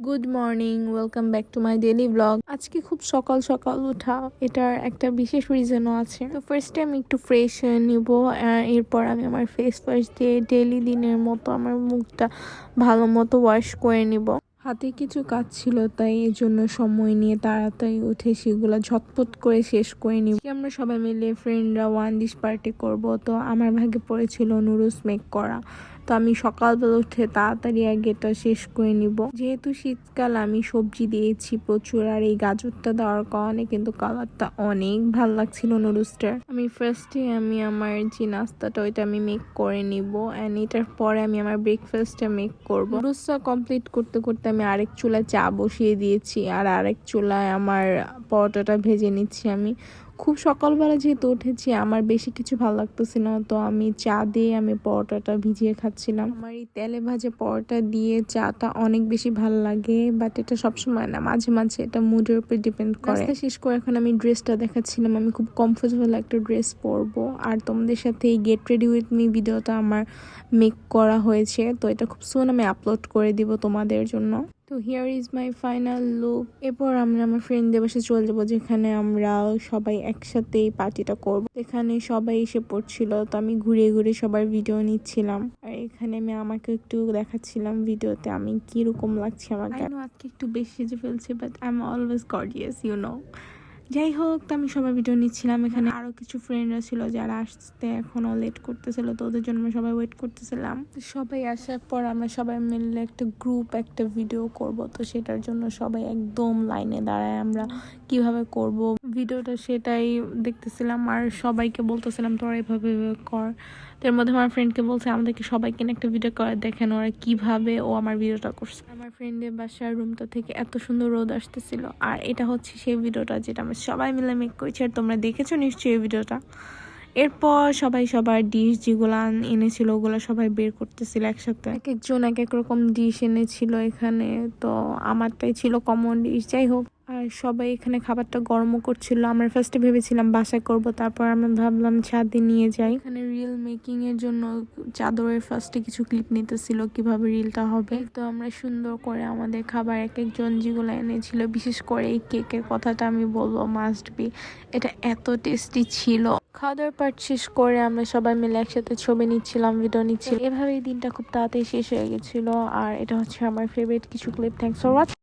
Good morning, welcome back to my daily blog. আজকে খুব সকাল সকাল ওঠা, এটার একটা বিশেষ রিজনও আছে। তো ফার্স্টে আমি একটু ফ্রেশ হয়ে নিব, এরপর আমি আমার ফেস ওয়াশ দিয়ে ডেইলি দিনের মতো আমার মুখটা ভালো মতো ওয়াশ করে নিব। হাতে কিছু কাজ ছিল, তাই এর জন্য সময় নিয়ে তাড়াতাড়ি উঠে সেগুলো ঝটপট করে শেষ করে নিব। আমরা সবাই মিলে ফ্রেন্ডরা ওয়ান ডিশ পার্টি করব, তো আমার ভাগে পড়েছিল নুডলস মেক করা। তো আমি সকালবেলা উঠে তাড়াতাড়ি আগে এটা শেষ করে নিব। যেহেতু শীতকাল, আমি সবজি দিয়েছি প্রচুর, আর এই গাজরটা দেওয়ার কারণে কিন্তু কালারটা অনেক ভালো লাগছিল নুডলসটার। আমি ফার্স্টে আমার যে নাস্তাটা ওইটা আমি মেক করে নিব, অ্যান্ড এটার পরে আমি আমার ব্রেকফাস্টটা মেক করব। নুডলসটা কমপ্লিট করতে করতে আমি আরেক চুলায় চা বসিয়ে দিয়েছি, আর আরেক চুলায় আমার পরোটাটা ভেজে নিচ্ছি। আমি খুব সকালবেলা যেহেতু উঠেছি, আমার বেশি কিছু ভালো লাগতেছিল না, তো আমি চা দিয়ে আমি পরোটাটা ভিজিয়ে খাচ্ছিলাম। আমার এই তেলে ভাজা পরোটা দিয়ে চাটা অনেক বেশি ভালো লাগে, বাট এটা সবসময় না, মাঝে মাঝে এটা মুডের উপর ডিপেন্ড করে। শেষ করে এখন আমি ড্রেসটা দেখাচ্ছিলাম, আমি খুব কমফোর্টেবল একটা ড্রেস পরবো, আর তোমাদের সাথে এই গেট রেডি উইথ মি ভিডিওটা আমার মেক করা হয়েছে, তো এটা খুব সুন আমি আপলোড করে দিব তোমাদের জন্য। তো here is my final look. এরপর আমরা আমার ফ্রেন্ডদের বাসায় চলে যাবো, যেখানে আমরা সবাই একসাথে এই পার্টিটা করবো। এখানে সবাই এসে পড়ছিল, তো আমি ঘুরে ঘুরে সবার ভিডিও নিচ্ছিলাম, আর এখানে আমি আমাকে একটু দেখাচ্ছিলাম ভিডিওতে আমি কিরকম লাগছে আমাকে। আজকে একটু বেশি সেজে ফেলছে, but I am always gorgeous, you know. যাই হোক, তো আমি সবাই ভিডিও নিচ্ছিলাম। এখানে আরো কিছু ফ্রেন্ডরা ছিল যারা আসতে এখনো লেট করতেছিল, তো ওদের জন্য আমরা সবাই ওয়েট করতেছিলাম। সবাই আসার পর আমরা সবাই মিলে একটা গ্রুপ একটা ভিডিও করব, তো সেটার জন্য সবাই একদম লাইনে দাঁড়ায় আমরা কিভাবে করব ভিডিওটা সেটাই দেখতেছিলাম, আর সবাইকে বলতেছিলাম তোরা এভাবে কর। তো এর মধ্যে আমার ফ্রেন্ডকে বলছে আমাদেরকে সবাইকে একটা ভিডিও করে দেখেন ওরা কিভাবে ও আমার ভিডিওটা করছে। আমার ফ্রেন্ডের বাসার রুমটা থেকে এত সুন্দর রোদ আসতেছিল, আর এটা হচ্ছে সেই ভিডিওটা যেটা আমরা সবাই মিলে মেক করেছি, আর তোমরা দেখেছো নিশ্চয়ই এই ভিডিওটা। এরপর সবাই সবার ডিশ যেগুলো এনেছিল ওগুলো সবাই বের করতেছিল একসাথে, এক একজন এক এক রকম ডিশ এনেছিল এখানে, তো আমারটাই ছিল কমন ডিশ। যাই হোক, আর সবাই এখানে খাবারটা গরমও করছিল। আমরা ফার্স্টে ভেবেছিলাম বাসায় করব, তারপর আমরা ভাবলাম ছাদে নিয়ে যাই। এখানে রিল মেকিং এর জন্য চাদরের ফার্স্টে কিছু ক্লিপ নিতেছিল কিভাবে রিলটা হবে। তো আমরা সুন্দর করে আমাদের খাবার এক একজন যেগুলো এনেছিল, বিশেষ করে এই কেকের কথাটা আমি বলবো মাস্ট বি, এটা এত টেস্টি ছিল। খাওয়া দাওয়ার পার্ট শেষ করে আমরা সবাই মিলে একসাথে ছবি নিচ্ছিলাম, ভিডিও নিচ্ছিলাম। এভাবেই দিনটা খুব তাড়াতাড়ি শেষ হয়ে গেছিল, আর এটা হচ্ছে আমার ফেভারিট কিছু ক্লিপ। Thanks for watching.